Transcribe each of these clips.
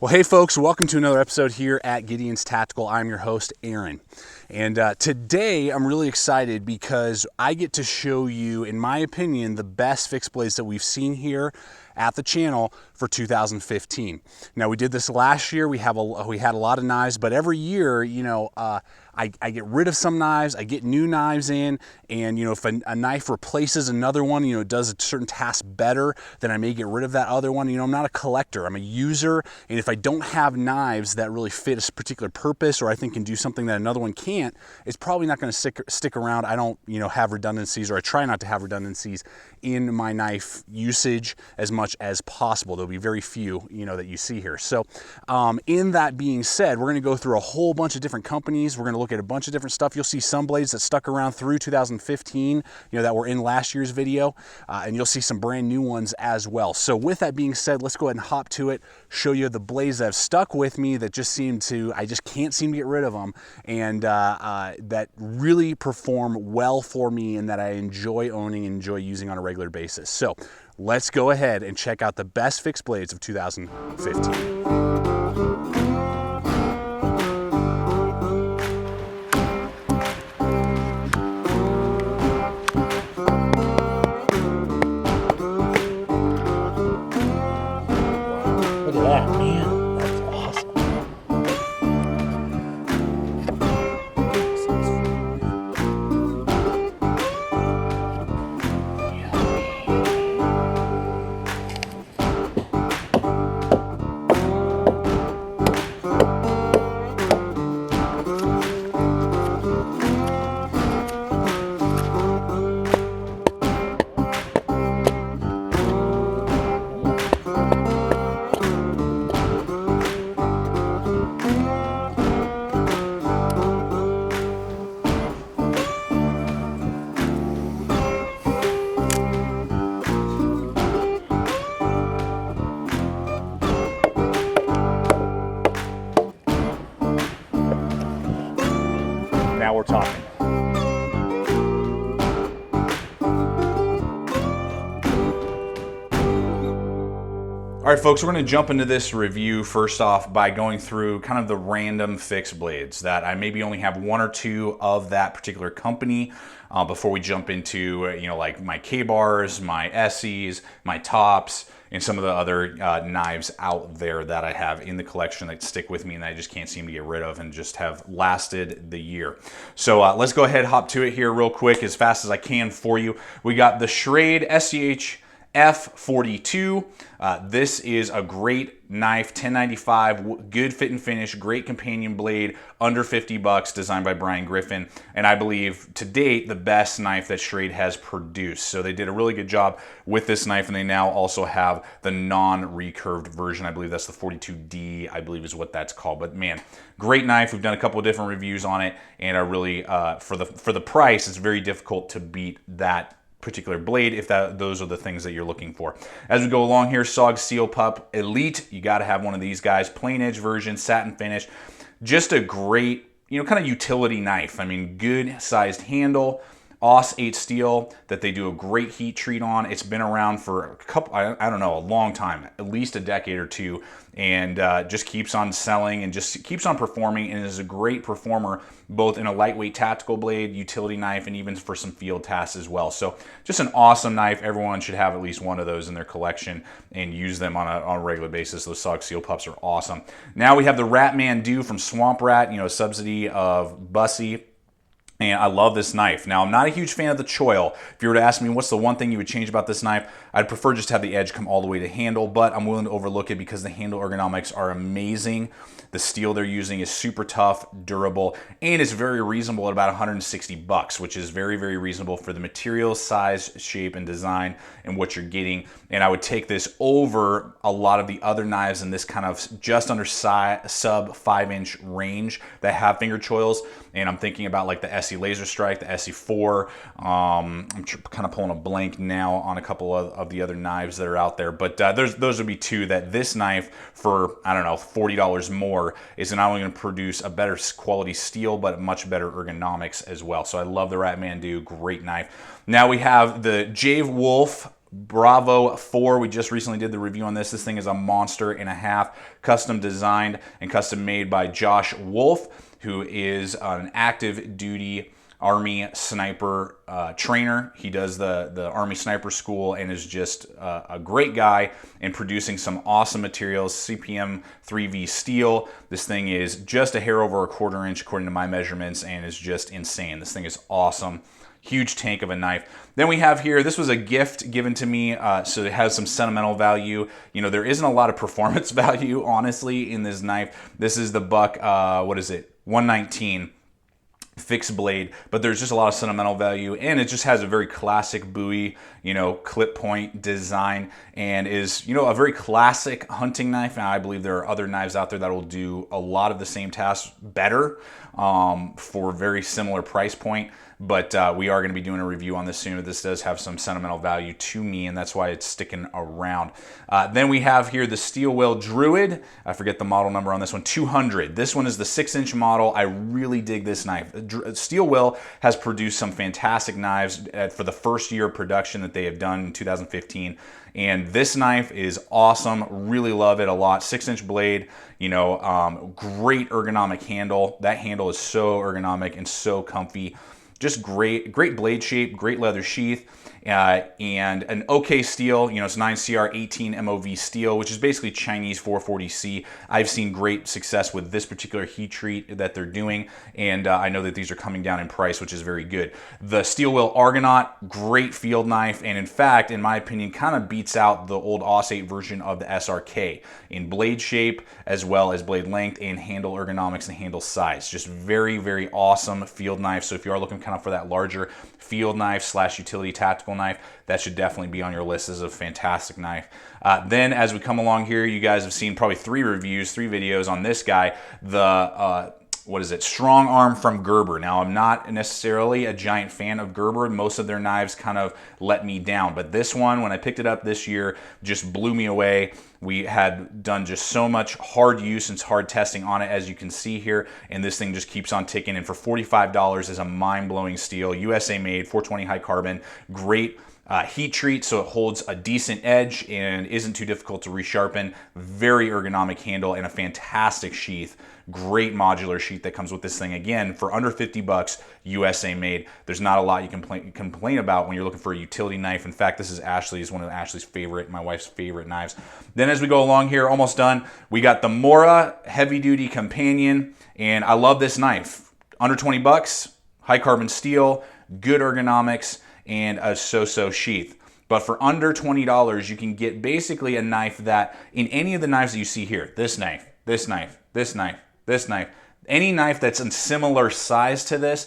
Well, hey folks, welcome to another episode here at Gideon's Tactical. I'm your host, Aaron. And today I'm really excited because I get to show you, in my opinion, the best fixed blades that we've seen here at the channel for 2015. Now, we did this last year. We had a lot of knives, but every year, I get rid of some knives, I get new knives in, and if a knife replaces another one, does a certain task better, then I may get rid of that other one. I'm not a collector, I'm a user, and if I don't have knives that really fit a particular purpose or I think can do something that another one can't, it's probably not going to stick around. I don't have redundancies, or I try not to have redundancies in my knife usage as much as possible. There'll be very few that you see here. So in that being said, we're going to go through a whole bunch of different companies. We're going to look at a bunch of different stuff. You'll see some blades that stuck around through 2015, that were in last year's video, and you'll see some brand new ones as well. So with that being said, let's go ahead and hop to it, show you the blades that have stuck with me that I just can't seem to get rid of them, and that really perform well for me and that I enjoy owning and enjoy using on a regular basis. So let's go ahead and check out the best fixed blades of 2015. Now we're talking. All right, folks, we're going to jump into this review first off by going through kind of the random fixed blades that I maybe only have one or two of that particular company before we jump into, like my K-bars, my SEs, my tops, and some of the other knives out there that I have in the collection that stick with me and I just can't seem to get rid of and just have lasted the year. So let's go ahead, hop to it here real quick as fast as I can for you. We got the Schrade SCH F42. This is a great knife, 1095, good fit and finish, great companion blade, under 50 bucks, designed by Brian Griffin, and I believe to date the best knife that Schrade has produced. So they did a really good job with this knife, and they now also have the non-recurved version. I believe that's the 42D, I believe is what that's called. But man, great knife. We've done a couple of different reviews on it, and I really, for the price, it's very difficult to beat that particular blade if those are the things that you're looking for. As we go along here, SOG Seal Pup Elite, you got to have one of these guys. Plain edge version, satin finish, just a great, kind of utility knife. I mean, good sized handle, AUS 8 steel that they do a great heat treat on. It's been around for a couple, I don't know, a long time, at least a decade or two, and just keeps on selling and just keeps on performing, and is a great performer both in a lightweight tactical blade, utility knife, and even for some field tasks as well. So just an awesome knife. Everyone should have at least one of those in their collection and use them on a regular basis. Those SOG Seal Pups are awesome. Now we have the Ratman Do from Swamp Rat, a subsidy of Bussy. And I love this knife. Now, I'm not a huge fan of the choil. If you were to ask me what's the one thing you would change about this knife, I'd prefer just to have the edge come all the way to handle, but I'm willing to overlook it because the handle ergonomics are amazing. The steel they're using is super tough, durable, and it's very reasonable at about 160 bucks, which is very, very reasonable for the material, size, shape, and design and what you're getting. And I would take this over a lot of the other knives in this kind of just under sub 5-inch range that have finger choils. And I'm thinking about like the SE Laser Strike, the SE4. I'm kind of pulling a blank now on a couple of the other knives that are out there. But those would be two that this knife for, I don't know, $40 more is not only going to produce a better quality steel, but much better ergonomics as well. So I love the Ratman Do, great knife. Now we have the Jave Wolf Bravo 4, we just recently did the review on this. This thing is a monster and a half, custom designed and custom made by Josh Wolf, who is an active duty Army sniper trainer. He does the Army Sniper School and is just a great guy in producing some awesome materials. CPM 3V steel. This thing is just a hair over a 1/4 inch according to my measurements and is just insane. This thing is awesome. Huge tank of a knife. Then we have here, this was a gift given to me, so it has some sentimental value. You know, there isn't a lot of performance value, honestly, in this knife. This is the Buck, what is it, 119. Fixed blade, but there's just a lot of sentimental value, and it just has a very classic Bowie, you know, clip point design, and is, you know, a very classic hunting knife. Now I believe there are other knives out there that will do a lot of the same tasks better for a very similar price point, but we are going to be doing a review on this soon. This does have some sentimental value to me, and that's why it's sticking around. Then we have here the Steel Will Druid. I forget the model number on this one, 200. This one is the 6-inch model. I really dig this knife. Steel Will has produced some fantastic knives for the first year of production that they have done in 2015. And this knife is awesome. Really love it a lot. 6-inch blade, you know, great ergonomic handle. That handle is so ergonomic and so comfy. Just great blade shape, great leather sheath, and an okay steel. You know, it's 9CR18 MOV steel, which is basically Chinese 440C. I've seen great success with this particular heat treat that they're doing, and I know that these are coming down in price, which is very good. The Steel Will Argonaut, great field knife, and in fact, in my opinion, kind of beats out the old AUS-8 version of the SRK in blade shape, as well as blade length and handle ergonomics and handle size. Just very, very awesome field knife. So if you are looking kind of for that larger field knife slash utility tactical knife, that should definitely be on your list as a fantastic knife. Then as we come along here, you guys have seen probably 3 videos on this guy, the what is it, Strong Arm from Gerber. Now, I'm not necessarily a giant fan of Gerber. Most of their knives kind of let me down, but this one, when I picked it up this year, just blew me away. We had done just so much hard use and hard testing on it, as you can see here, and this thing just keeps on ticking. And for $45 is a mind-blowing steel, USA made, 420 high carbon, great heat treat, so it holds a decent edge and isn't too difficult to resharpen. Very ergonomic handle and a fantastic sheath. Great modular sheath that comes with this thing. Again, for under 50 bucks, USA made. There's not a lot you can complain about when you're looking for a utility knife. In fact, this is one of Ashley's favorite, my wife's favorite knives. Then as we go along here, almost done, we got the Mora Heavy Duty Companion, and I love this knife. Under 20 bucks, high carbon steel, good ergonomics, and a so-so sheath. But for under $20, you can get basically a knife that, in any of the knives that you see here, this knife, this knife, this knife, this knife, any knife that's in similar size to this,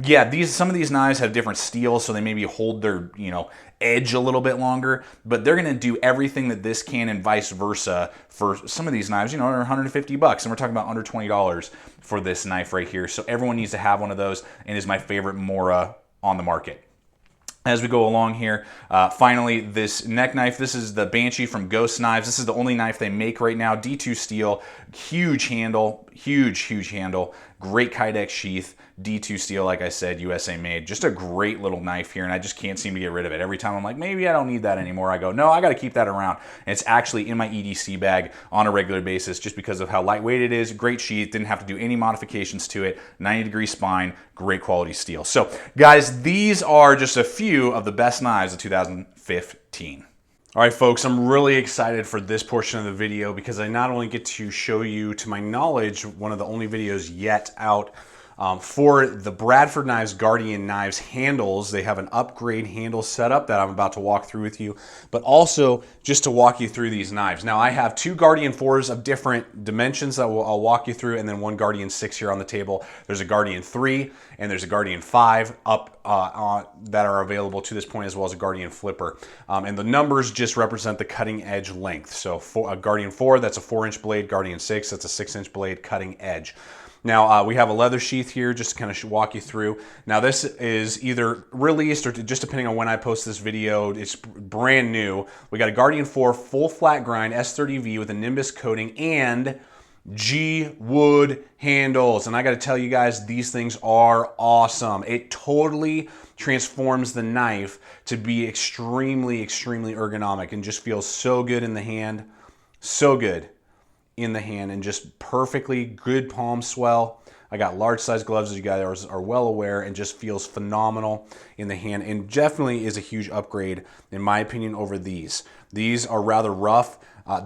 yeah, some of these knives have different steels, so they maybe hold their, you know, edge a little bit longer, but they're going to do everything that this can and vice versa. For some of these knives, you know, are 150 bucks, and we're talking about under $20 for this knife right here. So everyone needs to have one of those, and is my favorite Mora on the market. As we go along here, finally, this neck knife. This is the Banshee from Ghost Knives. This is the only knife they make right now. D2 steel, huge handle, huge handle, great Kydex sheath, D2 steel, like I said, USA made. Just a great little knife here, and I just can't seem to get rid of it. Every time I'm like, maybe I don't need that anymore, I go, no, I got to keep that around. And it's actually in my EDC bag on a regular basis just because of how lightweight it is. Great sheath, didn't have to do any modifications to it. 90-degree spine, great quality steel. So, guys, these are just a few of the best knives of 2015. All right, folks, I'm really excited for this portion of the video because I not only get to show you, to my knowledge, one of the only videos yet out for the Bradford Knives Guardian Knives handles. They have an upgrade handle setup that I'm about to walk through with you, but also just to walk you through these knives. Now, I have 2 Guardian 4s of different dimensions that I'll walk you through, and then 1 Guardian 6 here on the table. There's a Guardian 3 and there's a Guardian 5 up that are available to this point, as well as a Guardian Flipper. And the numbers just represent the cutting edge length. So for a Guardian 4, that's a 4-inch blade. Guardian 6, that's a 6-inch blade cutting edge. Now, we have a leather sheath here just to kind of walk you through. Now, this is either released or just depending on when I post this video, it's brand new. We got a Guardian 4 full flat grind S30V with a Nimbus coating and G wood handles. And I got to tell you guys, these things are awesome. It totally transforms the knife to be extremely ergonomic and just feels so good in the hand, so good in the hand, and just perfectly good palm swell. I got large size gloves, as you guys are well aware, and just feels phenomenal in the hand, and definitely is a huge upgrade in my opinion over these. These are rather rough.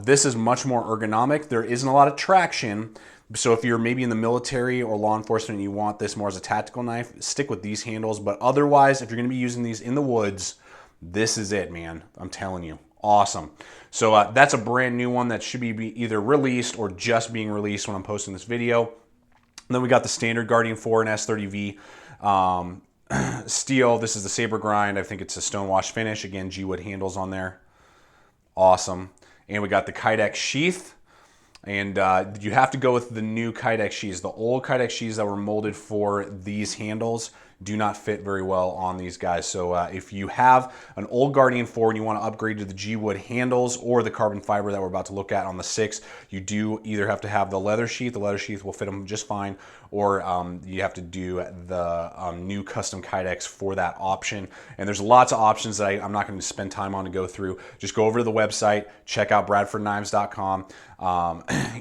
This is much more ergonomic. There isn't a lot of traction. So if you're maybe in the military or law enforcement and you want this more as a tactical knife, stick with these handles. But otherwise, if you're gonna be using these in the woods, this is it, man. I'm telling you, awesome. So that's a brand new one that should be either released or just being released when I'm posting this video. And then we got the standard Guardian 4 and S30V steel. This is the Saber Grind. I think it's a stonewash finish. Again, G-Wood handles on there. Awesome. And we got the Kydex sheath. And you have to go with the new Kydex sheaths. The old Kydex sheaths that were molded for these handles do not fit very well on these guys. So if you have an old Guardian 4 and you want to upgrade to the G-Wood handles or the carbon fiber that we're about to look at on the 6, you do either have to have the leather sheath. The leather sheath will fit them just fine, or you have to do the new custom Kydex for that option. And there's lots of options that I'm not going to spend time on to go through. Just go over to the website, check out bradfordknives.com,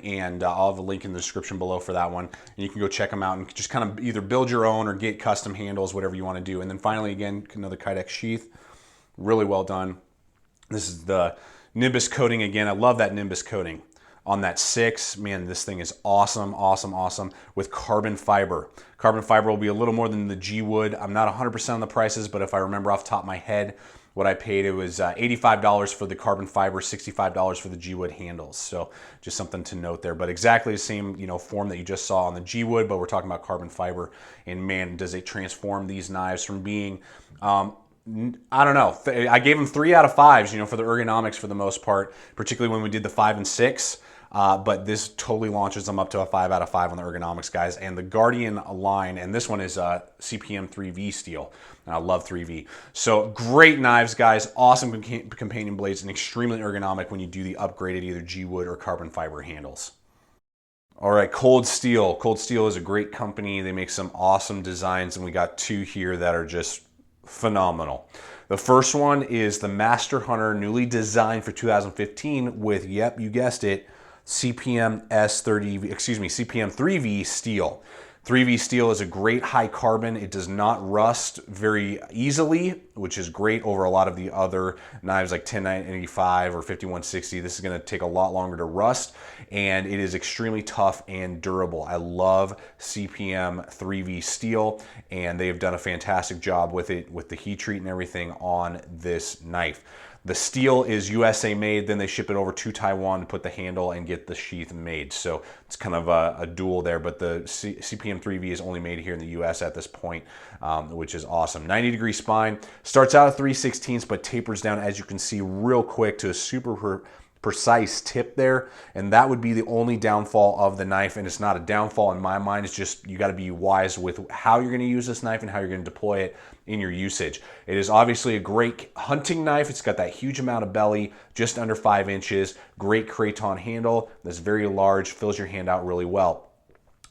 and I'll have a link in the description below for that one. And you can go check them out and just kind of either build your own or get custom handles, whatever you want to do. And then finally, again, another Kydex sheath. Really well done. This is the Nimbus coating again. I love that Nimbus coating on that 6. Man, this thing is awesome, awesome, awesome with carbon fiber. Carbon fiber will be a little more than the G-Wood. I'm not 100% on the prices, but if I remember off the top of my head, what I paid, it was $85 for the carbon fiber, $65 for the G-Wood handles. So just something to note there, but exactly the same, you know, form that you just saw on the G-Wood, but we're talking about carbon fiber. And man, does it transform these knives from being, I don't know, I gave them 3 out of 5s, you know, for the ergonomics for the most part, particularly when we did the 5 and 6. But this totally launches them up to a 5 out of 5 on the ergonomics, guys. And the Guardian line, and this one is CPM 3V steel, and I love 3V. So great knives, guys. Awesome companion blades, and extremely ergonomic when you do the upgraded either G-Wood or carbon fiber handles. All right, Cold Steel. Cold Steel is a great company. They make some awesome designs, and we got 2 here that are just phenomenal. The first one is the Master Hunter, newly designed for 2015 with, yep, you guessed it, CPM 3V steel. 3V steel is a great high carbon. It does not rust very easily, which is great over a lot of the other knives like 10985 or 5160. This is going to take a lot longer to rust, and it is extremely tough and durable. I love CPM 3V steel, and they have done a fantastic job with it, with the heat treat and everything on this knife. The steel is USA made, then they ship it over to Taiwan to put the handle and get the sheath made. So it's kind of a duel there, but the CPM 3V is only made here in the US at this point, which is awesome. 90-degree spine, starts out at 3/16, but tapers down, as you can see, real quick to a super precise tip there, and that would be the only downfall of the knife. And it's not a downfall in my mind, it's just you got to be wise with how you're going to use this knife and how you're going to deploy it in your usage. It is obviously a great hunting knife. It's got that huge amount of belly, just under 5 inches, great craton handle that's very large, fills your hand out really well.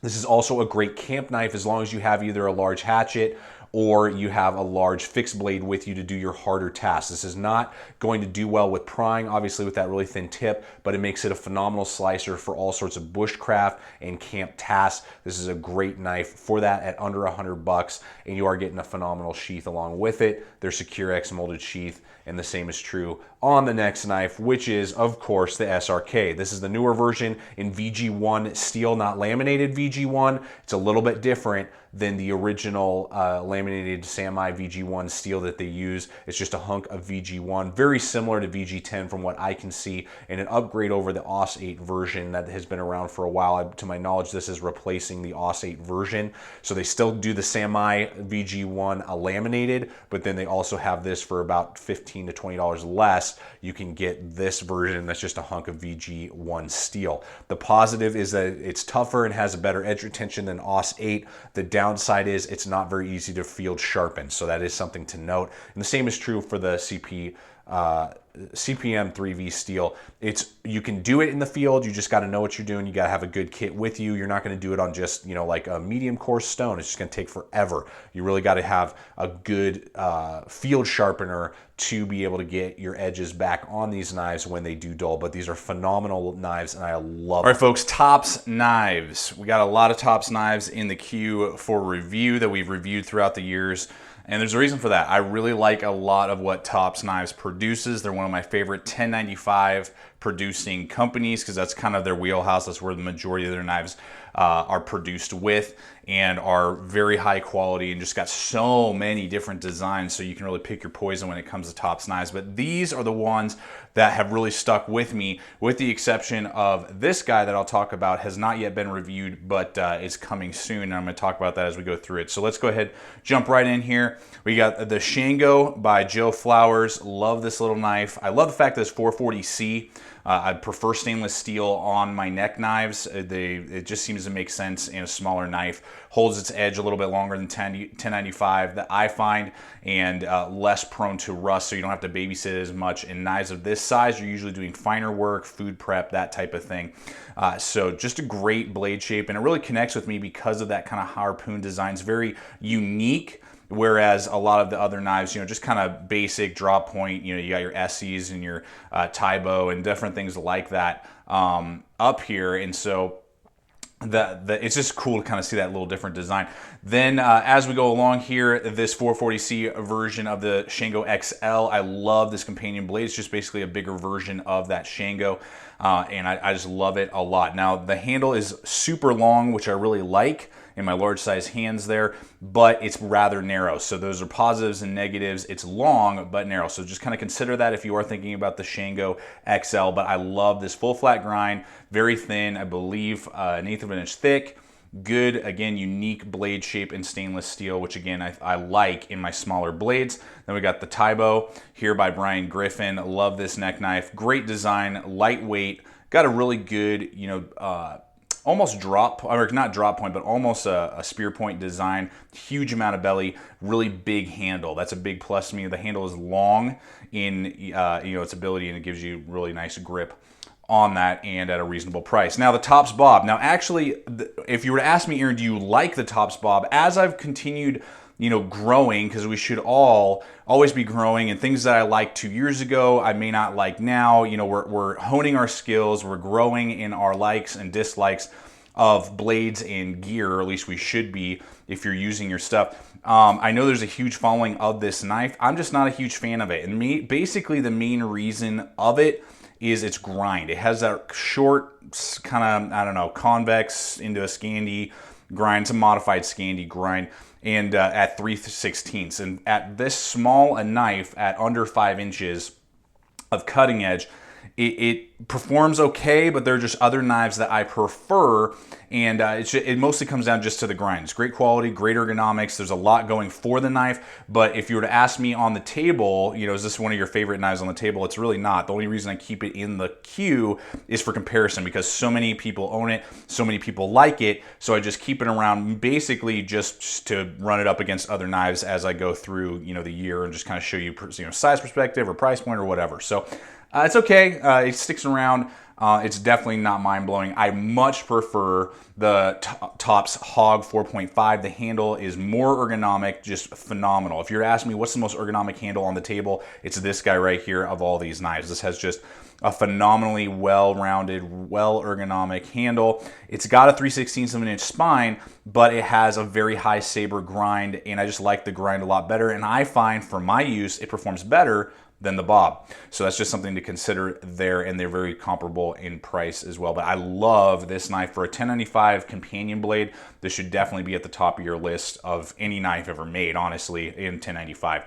This is also a great camp knife as long as you have either a large hatchet or you have a large fixed blade with you to do your harder tasks. This is not going to do well with prying, obviously with that really thin tip, but it makes it a phenomenal slicer for all sorts of bushcraft and camp tasks. This is a great knife for that at under $100, and you are getting a phenomenal sheath along with it. Their SecureX molded sheath, and the same is true on the next knife, which is, of course, the SRK. This is the newer version in VG1 steel, not laminated VG1. It's a little bit different than the original laminated Sami VG1 steel that they use. It's just a hunk of VG1, very similar to VG10 from what I can see, and an upgrade over the AUS 8 version that has been around for a while. To my knowledge, this is replacing the AUS 8 version. So they still do the Sami VG1 laminated, but then they also have this for about $15 to $20 less. You can get this version that's just a hunk of VG1 steel. The positive is that it's tougher and has a better edge retention than AUS 8. The downside is it's not very easy to field sharpen, so that is something to note. And the same is true for the CPM 3V steel. You can do it in the field. You just got to know what you're doing. You got to have a good kit with you. You're not going to do it on just, you know, like a medium coarse stone. It's just going to take forever. You really got to have a good field sharpener to be able to get your edges back on these knives when they do dull. But these are phenomenal knives and I love them. All right, folks, Tops knives. We got a lot of Tops knives in the queue for review that we've reviewed throughout the years. And there's a reason for that. I really like a lot of what Tops Knives produces. They're one of my favorite 1095 producing companies because that's kind of their wheelhouse. That's where the majority of their knives are produced with and are very high quality and just got so many different designs, so you can really pick your poison when it comes to Tops Knives. But these are the ones that have really stuck with me, with the exception of this guy that I'll talk about has not yet been reviewed, but is coming soon, and I'm going to talk about that as we go through it. So let's go ahead, jump right in here. We got the Shango by Joe Flowers. Love this little knife. I love the fact that it's 440C. I prefer stainless steel on my neck knives. It just seems to make sense in a smaller knife. Holds its edge a little bit longer than 1095 that I find, and less prone to rust, so you don't have to babysit it as much. In knives of this size, you're usually doing finer work, food prep, that type of thing. So just a great blade shape, and it really connects with me because of that kind of harpoon design. It's very unique. Whereas a lot of the other knives, you know, just kind of basic drop point, you know, you got your Essies and your Tybo and different things like that up here. And so it's just cool to kind of see that little different design. Then as we go along here, this 440C version of the Shango XL, I love this companion blade. It's just basically a bigger version of that Shango. And I just love it a lot. Now the handle is super long, which I really like in my large size hands there, but it's rather narrow. So those are positives and negatives. It's long, but narrow. So just kind of consider that if you are thinking about the Shango XL, but I love this full flat grind, very thin, I believe 1/8 of an inch thick. Good, again, unique blade shape in stainless steel, which again, I like in my smaller blades. Then we got the Tybo here by Brian Griffin. Love this neck knife. Great design, lightweight, got a really good, you know, almost drop, or not drop point, but almost a spear point design. Huge amount of belly, really big handle. That's a big plus to me. The handle is long in you know, its ability, and it gives you really nice grip on that and at a reasonable price. Now the Tops Bob. Now actually, if you were to ask me, Aaron, do you like the Tops Bob? As I've continued, you know, growing, because we should always be growing, and things that I liked 2 years ago, I may not like now. You know, we're honing our skills, we're growing in our likes and dislikes of blades and gear, or at least we should be if you're using your stuff. I know there's a huge following of this knife. I'm just not a huge fan of it. And basically the main reason of it is its grind. It has that short, kind of, I don't know, convex into a Scandi grind. It's a modified Scandi grind. And at 3/16. And at this small a knife, at under 5 inches of cutting edge, it performs okay, but there are just other knives that I prefer, and it mostly comes down just to the grind. It's great quality, great ergonomics. There's a lot going for the knife, but if you were to ask me on the table, you know, is this one of your favorite knives on the table? It's really not. The only reason I keep it in the queue is for comparison, because so many people own it, so many people like it, so I just keep it around basically just to run it up against other knives as I go through, you know, the year, and just kind of show you, you know, size perspective or price point or whatever. So it's okay. It sticks around. It's definitely not mind-blowing. I much prefer the Tops Hog 4.5. The handle is more ergonomic, just phenomenal. If you're asking me what's the most ergonomic handle on the table, it's this guy right here of all these knives. This has just a phenomenally well-rounded, well-ergonomic handle. It's got a 3/16 of an inch spine, but it has a very high saber grind, and I just like the grind a lot better. And I find for my use, it performs better than the Bob. So that's just something to consider there, and they're very comparable in price as well. But I love this knife for a 1095 companion blade. This should definitely be at the top of your list of any knife ever made, honestly, in 1095.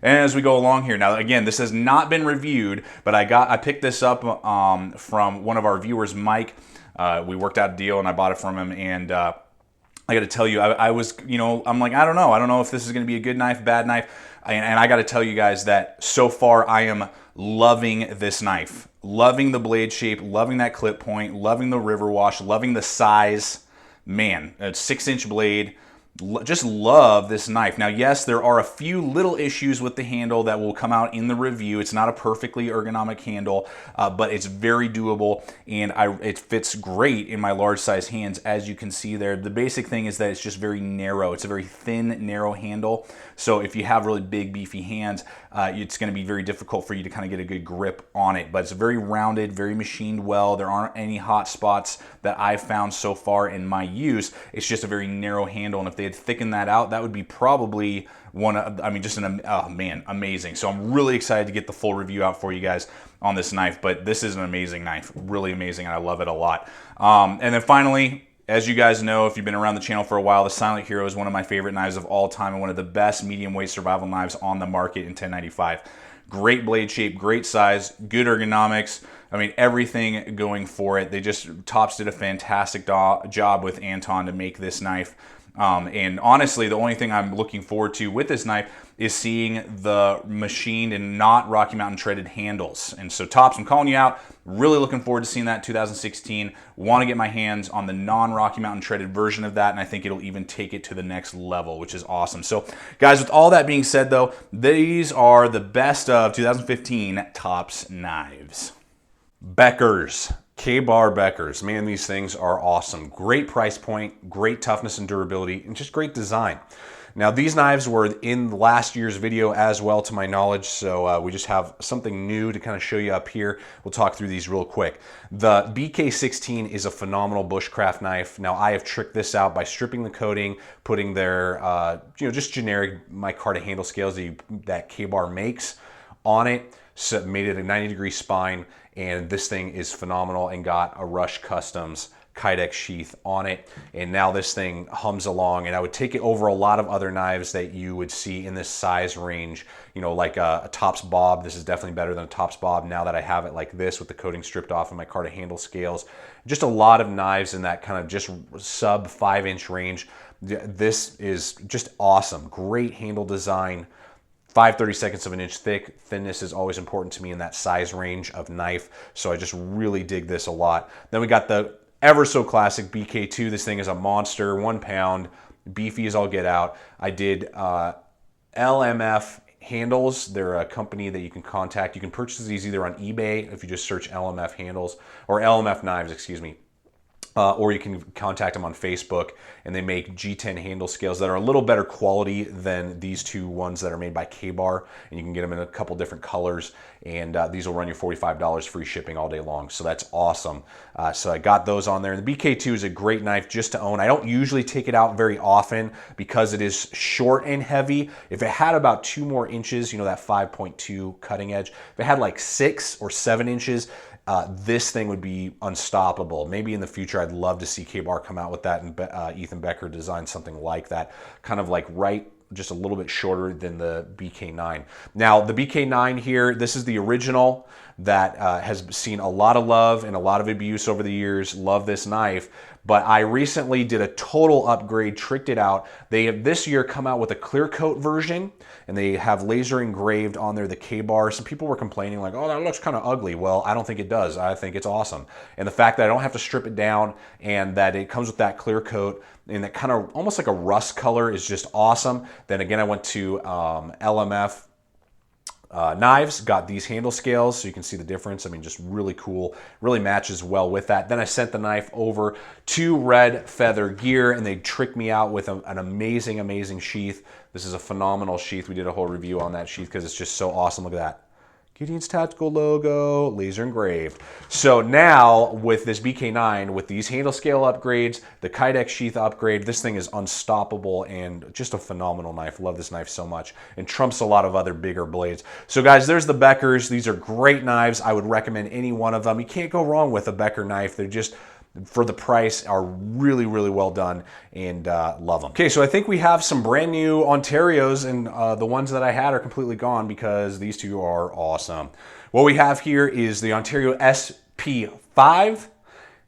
And as we go along here, now again, this has not been reviewed, but I picked this up from one of our viewers, Mike. We worked out a deal and I bought it from him, and I got to tell you, I was, you know, I'm like, I don't know if this is going to be a good knife, bad knife. And I got to tell you guys that so far I am loving this knife. Loving the blade shape, loving that clip point, loving the river wash, loving the size. Man, a 6-inch blade, just love this knife. Now, yes, there are a few little issues with the handle that will come out in the review. It's not a perfectly ergonomic handle, but it's very doable, and it fits great in my large size hands, as you can see there. The basic thing is that it's just very narrow. It's a very thin, narrow handle. So if you have really big, beefy hands, it's going to be very difficult for you to kind of get a good grip on it. But it's very rounded, very machined well. There aren't any hot spots that I've found so far in my use. It's just a very narrow handle, and if they had thickened that out, that would be probably one of, I mean, just oh man, amazing. So I'm really excited to get the full review out for you guys on this knife, but this is an amazing knife, really amazing, and I love it a lot. And then finally, as you guys know, if you've been around the channel for a while, the Silent Hero is one of my favorite knives of all time and one of the best medium weight survival knives on the market in 1095. Great blade shape, great size, good ergonomics. I mean, everything going for it. Tops did a fantastic job with Anton to make this knife. And honestly, the only thing I'm looking forward to with this knife is seeing the machined and not Rocky Mountain treaded handles. And so Tops, I'm calling you out. Really looking forward to seeing that in 2016. Want to get my hands on the non-Rocky Mountain treaded version of that, and I think it'll even take it to the next level, which is awesome. So guys, with all that being said though, these are the best of 2015 Tops knives. Beckers. K-bar Beckers. Man, these things are awesome. Great price point, great toughness and durability, and just great design. Now, these knives were in last year's video as well, to my knowledge, so we just have something new to kind of show you up here. We'll talk through these real quick. The BK16 is a phenomenal bushcraft knife. Now, I have tricked this out by stripping the coating, putting their, just generic micarta handle scales that K-bar makes on it, so made it a 90-degree spine, and this thing is phenomenal and got a Rush Customs Kydex sheath on it, and now this thing hums along, and I would take it over a lot of other knives that you would see in this size range, like a Tops Bob. This is definitely better than a Tops Bob now that I have it like this with the coating stripped off of my micarta handle scales. Just a lot of knives in that kind of just sub 5-inch range. This is just awesome. Great handle design. 5/32 of an inch thick. Thinness is always important to me in that size range of knife, so I just really dig this a lot. Then we got the ever so classic BK2. This thing is a monster, 1 pound, beefy as all get out. I did LMF handles. They're a company that you can contact. You can purchase these either on eBay if you just search LMF handles, or LMF knives, excuse me. Or you can contact them on Facebook, and they make G10 handle scales that are a little better quality than these two ones that are made by K-bar, and you can get them in a couple different colors, and these will run you $45 free shipping all day long, so that's awesome. So I got those on there, and the BK2 is a great knife just to own. I don't usually take it out very often because it is short and heavy. If it had about 2 more inches, that 5.2 cutting edge, if it had like 6 or 7 inches, this thing would be unstoppable. Maybe in the future, I'd love to see K-bar come out with that, and Ethan Becker design something like that, kind of like just a little bit shorter than the BK9. Now, the BK9 here, this is the original that has seen a lot of love and a lot of abuse over the years. Love this knife. But I recently did a total upgrade, tricked it out. They have this year come out with a clear coat version, and they have laser engraved on there the K-bar. Some people were complaining like, oh, that looks kind of ugly. Well, I don't think it does. I think it's awesome. And the fact that I don't have to strip it down and that it comes with that clear coat and that kind of almost like a rust color is just awesome. Then again, I went to LMF knives, got these handle scales so you can see the difference. I mean, just really cool, really matches well with that. Then I sent the knife over to Red Feather Gear, and they tricked me out with an amazing, amazing sheath. This is a phenomenal sheath. We did a whole review on that sheath because it's just so awesome. Look at that. Gideon's Tactical logo, laser engraved. So now with this BK9, with these handle scale upgrades, the Kydex sheath upgrade, this thing is unstoppable and just a phenomenal knife. Love this knife so much, and trumps a lot of other bigger blades. So guys, there's the Beckers. These are great knives. I would recommend any one of them. You can't go wrong with a Becker knife. They're just, for the price, are really, really well done, and love them. Okay, so I think we have some brand new Ontarios, and the ones that I had are completely gone because these two are awesome. What we have here is the Ontario SP5,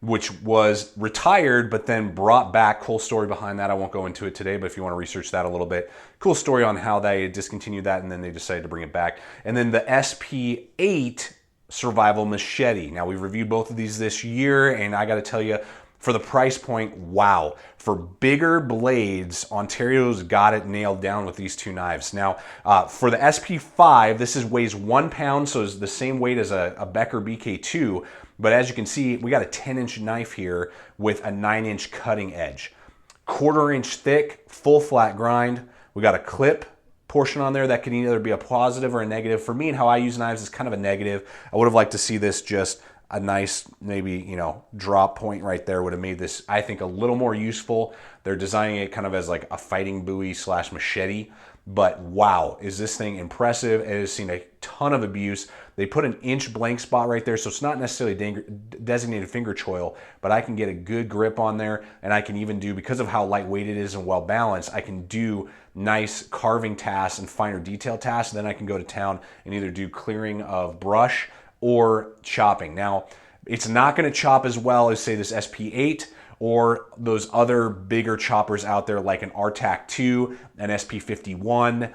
which was retired but then brought back. Cool story behind that. I won't go into it today, but if you want to research that a little bit, cool story on how they discontinued that and then they decided to bring it back. And then the SP8 Survival Machete. Now, we've reviewed both of these this year, and I got to tell you, For the price point, wow. For bigger blades, Ontario's got it nailed down with these two knives. Now, for the SP5, this weighs 1 pound, so it's the same weight as a Becker BK2, but as you can see, we got a 10-inch knife here with a 9-inch cutting edge. 1/4 inch thick, full flat grind. We got a clip portion on there that can either be a positive or a negative. For me and how I use knives is kind of a negative. I would have liked to see this just a nice, maybe, you know, drop point right there would have made this, I think, a little more useful. They're designing it kind of as like a fighting buoy / machete, but wow, is this thing impressive. It has seen a ton of abuse. They put an inch blank spot right there, so it's not necessarily designated finger choil, but I can get a good grip on there, and I can even do, because of how lightweight it is and well balanced, I can do nice carving tasks and finer detail tasks. Then I can go to town and either do clearing of brush or chopping. Now, it's not going to chop as well as, say, this SP8 or those other bigger choppers out there like an RTAC2, an SP51,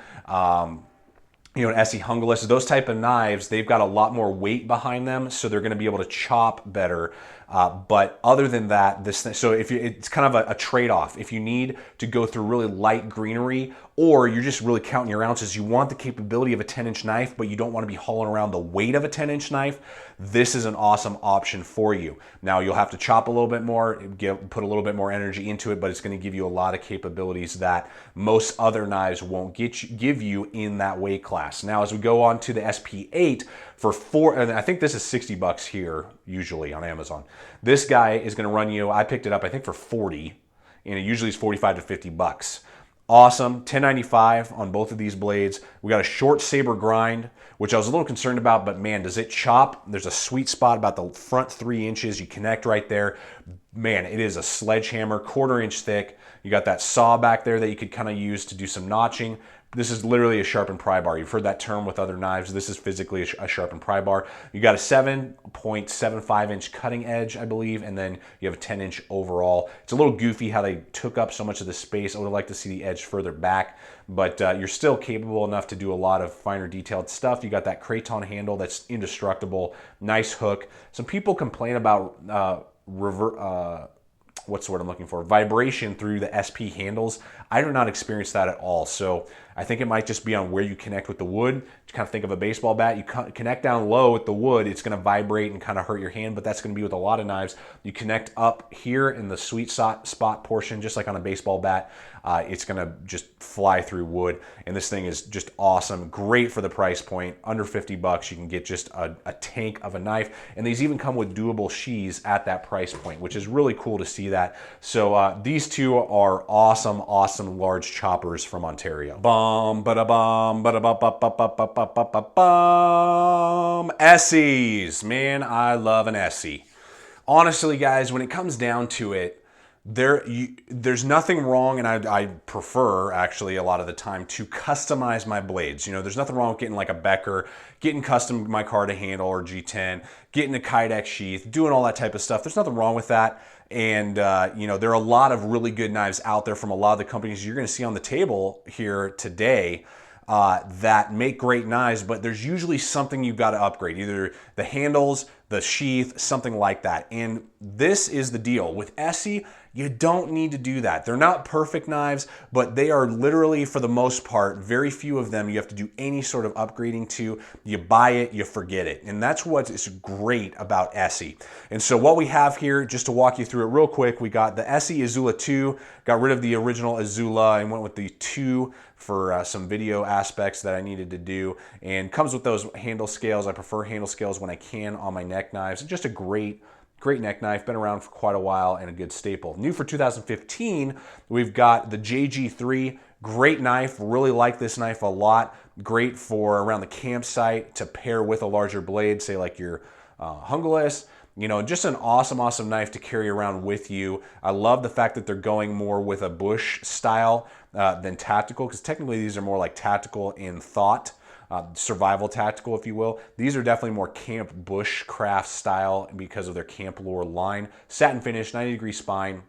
you know, an SE Hungerless. Those type of knives, they've got a lot more weight behind them, so they're going to be able to chop better. But other than that, this thing, so if you, it's kind of a trade-off. If you need to go through really light greenery, or you're just really counting your ounces, you want the capability of a 10-inch knife, but you don't want to be hauling around the weight of a 10-inch knife, this is an awesome option for you. Now, you'll have to chop a little bit more, put a little bit more energy into it, but it's going to give you a lot of capabilities that most other knives won't give you in that weight class. Now, as we go on to the SP8, and I think this is 60 bucks here, usually on Amazon. This guy is going to run you, I picked it up, I think for 40, and it usually is 45 to 50 bucks. Awesome, $10.95 on both of these blades. We got a short saber grind, which I was a little concerned about, but man, does it chop. There's a sweet spot about the front 3 inches. You connect right there. Man, it is a sledgehammer, 1/4 inch thick. You got that saw back there that you could kind of use to do some notching. This is literally a sharpened pry bar. You've heard that term with other knives. This is physically a sharpened pry bar. You got a 7.75 inch cutting edge, I believe, and then you have a 10-inch overall. It's a little goofy how they took up so much of the space. I would have liked to see the edge further back, but you're still capable enough to do a lot of finer detailed stuff. You got that craton handle that's indestructible. Nice hook. Some people complain about what's the word I'm looking for? Vibration through the SP handles. I do not experience that at all. So I think it might just be on where you connect with the wood. You kind of think of a baseball bat. You connect down low with the wood, it's going to vibrate and kind of hurt your hand, but that's going to be with a lot of knives. You connect up here in the sweet spot portion, just like on a baseball bat, it's going to just fly through wood. And this thing is just awesome. Great for the price point. Under 50 bucks, you can get just a tank of a knife. And these even come with doable sheaths at that price point, which is really cool to see that. So these two are awesome, awesome large choppers from Ontario. Bum, ba da bum, ba da ba ba ba ba ba ba ba ba bum. Essies, man, I love an Essie. Honestly, guys, when it comes down to it, there's nothing wrong, and I prefer actually a lot of the time to customize my blades. You know, there's nothing wrong with getting like a Becker, getting custom micarta handle or G10, getting a Kydex sheath, doing all that type of stuff. There's nothing wrong with that. And you know, there are a lot of really good knives out there from a lot of the companies you're going to see on the table here today that make great knives, but there's usually something you've got to upgrade, either the handles, the sheath, something like that. And this is the deal. With Essie, you don't need to do that. They're not perfect knives, but they are literally, for the most part, very few of them you have to do any sort of upgrading to. You buy it, you forget it. And that's what is great about Essie. And so what we have here, just to walk you through it real quick, we got the Essie Azula 2, got rid of the original Azula and went with the 2 for some video aspects that I needed to do, and comes with those handle scales. I prefer handle scales when I can on my neck knives. Just a great neck knife, been around for quite a while and a good staple. New for 2015, we've got the JG3, great knife, really like this knife a lot. Great for around the campsite to pair with a larger blade, say like your Hungerless. You know, just an awesome, awesome knife to carry around with you. I love the fact that they're going more with a bush style than tactical, because technically these are more like tactical in thought. Survival tactical, if you will. These are definitely more camp bushcraft style because of their camp lore line. Satin finish, 90-degree spine,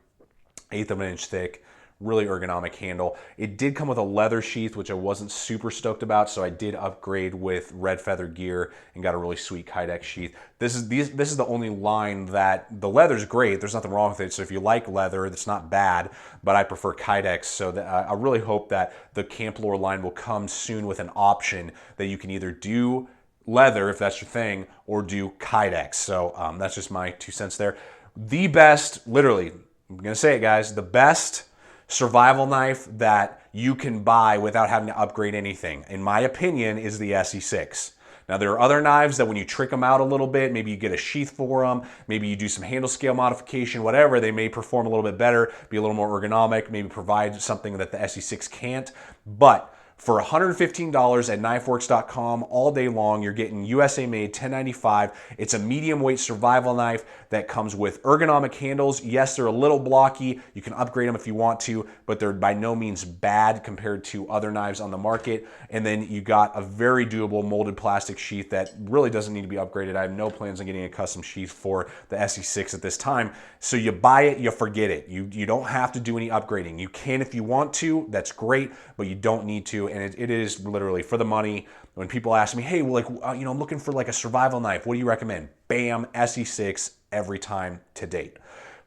1/8 of an inch thick. really ergonomic handle. It did come with a leather sheath, which I wasn't super stoked about, so I did upgrade with red feather gear and got a really sweet Kydex sheath. This is the only line that the leather's great. There's nothing wrong with it. So if you like leather, it's not bad, but I prefer Kydex. So that, I really hope that the Camp Lore line will come soon with an option that you can either do leather, if that's your thing, or do Kydex. So that's just my 2 cents there. The best, literally, I'm gonna say it, guys, the best survival knife that you can buy without having to upgrade anything, in my opinion, is the SE6. Now, there are other knives that when you trick them out a little bit, maybe you get a sheath for them, maybe you do some handle scale modification, whatever, they may perform a little bit better, be a little more ergonomic, maybe provide something that the SE6 can't. But for $115 at knifeworks.com all day long, you're getting USA made 1095. It's a medium weight survival knife that comes with ergonomic handles. Yes, they're a little blocky. You can upgrade them if you want to, but they're by no means bad compared to other knives on the market. And then you got a very doable molded plastic sheath that really doesn't need to be upgraded. I have no plans on getting a custom sheath for the SE6 at this time. So you buy it, you forget it. You don't have to do any upgrading. You can if you want to, that's great, but you don't need to. And it is literally for the money. When people ask me, hey, well, like, I'm looking for like a survival knife, what do you recommend? Bam, SE6 every time to date.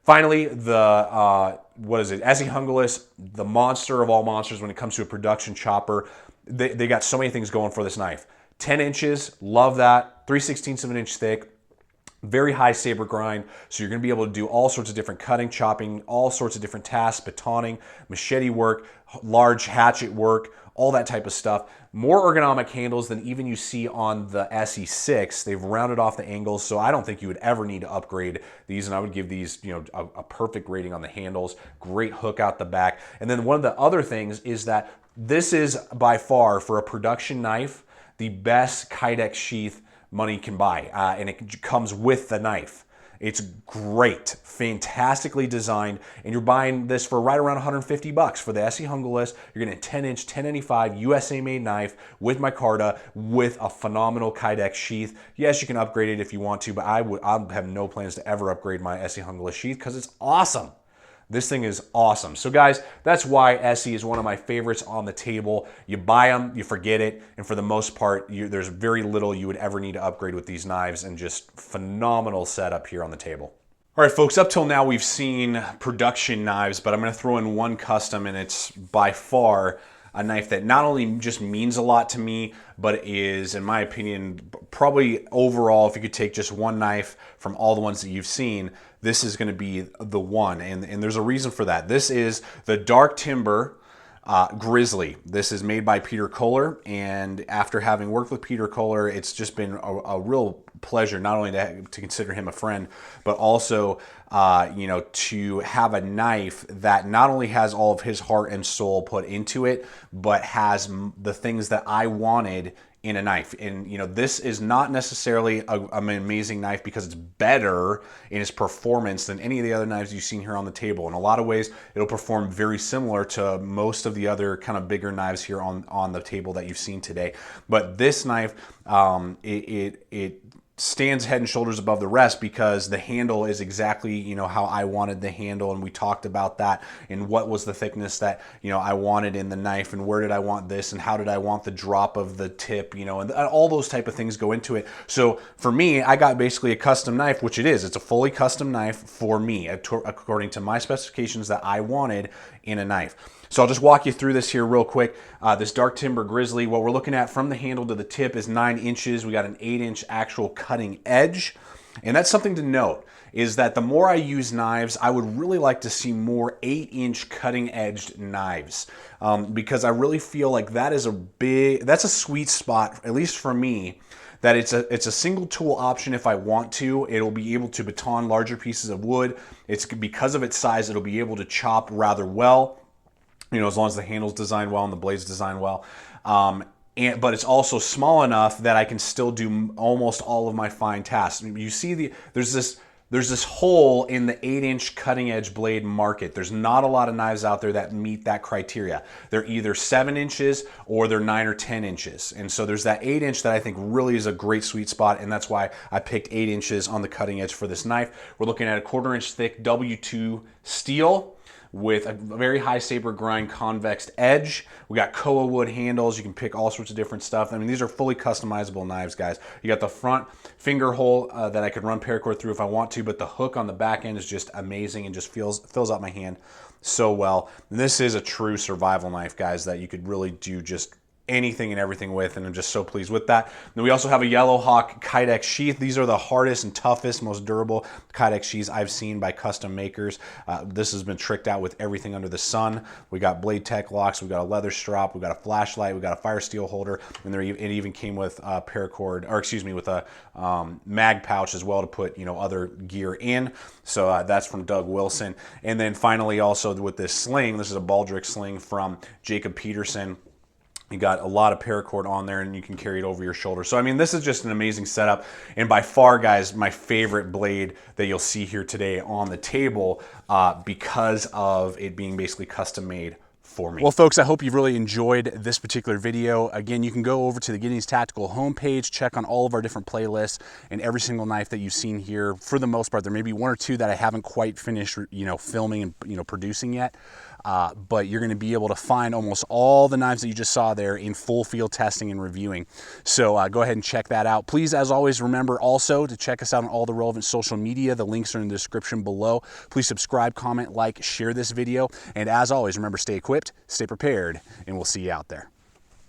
Finally, the, what is it? SE Hungerless, the monster of all monsters when it comes to a production chopper. They got so many things going for this knife. 10 inches, love that. 3/16 of an inch thick. Very high saber grind, so you're going to be able to do all sorts of different cutting, chopping, all sorts of different tasks, batoning, machete work, large hatchet work, all that type of stuff. More ergonomic handles than even you see on the SE6. They've rounded off the angles, so I don't think you would ever need to upgrade these, and I would give these a perfect rating on the handles. Great hook out the back. And then one of the other things is that this is by far, for a production knife, the best Kydex sheath money can buy, and it comes with the knife. It's great, fantastically designed, and you're buying this for right around 150 bucks. For the SE Hungerless, you're getting a 10-inch, 1095 USA made knife with micarta with a phenomenal Kydex sheath. Yes, you can upgrade it if you want to, but I have no plans to ever upgrade my SE Hungerless sheath because it's awesome. This thing is awesome. So guys, that's why SE is one of my favorites on the table. You buy them, you forget it, and for the most part, there's very little you would ever need to upgrade with these knives, and just phenomenal setup here on the table. All right, folks, up till now we've seen production knives, but I'm gonna throw in one custom, and it's by far a knife that not only just means a lot to me, but is, in my opinion, probably overall, if you could take just one knife from all the ones that you've seen, this is going to be the one, and there's a reason for that. This is the Dark Timber Grizzly. This is made by Peter Kohler, and after having worked with Peter Kohler, it's just been a real pleasure not only to consider him a friend, but also to have a knife that not only has all of his heart and soul put into it, but has the things that I wanted in a knife. And this is not necessarily an amazing knife because it's better in its performance than any of the other knives you've seen here on the table. In a lot of ways, it'll perform very similar to most of the other kind of bigger knives here on the table that you've seen today. But this knife, it stands head and shoulders above the rest because the handle is exactly how I wanted the handle, and we talked about that and what was the thickness that I wanted in the knife, and where did I want this, and how did I want the drop of the tip, and all those type of things go into it. So for me, I got basically a custom knife, which it is. It's a fully custom knife for me according to my specifications that I wanted in a knife. So I'll just walk you through this here real quick. This Dark Timber Grizzly, what we're looking at from the handle to the tip is 9 inches. We got an 8-inch actual cutting edge. And that's something to note, is that the more I use knives, I would really like to see more 8-inch cutting edged knives. Because I really feel like that's a sweet spot, at least for me, that it's a single tool option if I want to. It'll be able to baton larger pieces of wood. It's because of its size, it'll be able to chop rather well. As long as the handle's designed well and the blade's designed well. But it's also small enough that I can still do almost all of my fine tasks. You see there's this hole in the 8-inch cutting edge blade market. There's not a lot of knives out there that meet that criteria. They're either 7 inches or they're 9 or 10 inches. And so there's that 8-inch that I think really is a great sweet spot, and that's why I picked 8 inches on the cutting edge for this knife. We're looking at a 1/4 inch thick W2 steel with a very high saber grind convex edge. We got koa wood handles. You can pick all sorts of different stuff. I mean, these are fully customizable knives, guys. You got the front finger hole that I could run paracord through if I want to, but the hook on the back end is just amazing and just fills out my hand so well. And this is a true survival knife, guys, that you could really do just anything and everything with, and I'm just so pleased with that. Then we also have a Yellow Hawk Kydex sheath. These are the hardest and toughest, most durable Kydex sheaths I've seen by custom makers. This has been tricked out with everything under the sun. We got BLADEHQ locks, we got a leather strap, we got a flashlight, we got a fire steel holder, and it even came with paracord, or excuse me, with a mag pouch as well to put, you know, other gear in. So that's from Doug Wilson. And then finally also with this sling, this is a Baldric sling from Jacob Peterson. You got a lot of paracord on there and you can carry it over your shoulder. So, I mean, this is just an amazing setup. And by far, guys, my favorite blade that you'll see here today on the table because of it being basically custom made for me. Well, folks, I hope you've really enjoyed this particular video. Again, you can go over to the Giddings Tactical homepage, check on all of our different playlists, and every single knife that you've seen here, for the most part, there may be one or two that I haven't quite finished, you know, filming and, you know, producing yet. But you're going to be able to find almost all the knives that you just saw there in full field testing and reviewing. So go ahead and check that out. Please, as always, remember also to check us out on all the relevant social media. The links are in the description below. Please subscribe, comment, like, share this video. And as always, remember, stay equipped, stay prepared, and we'll see you out there.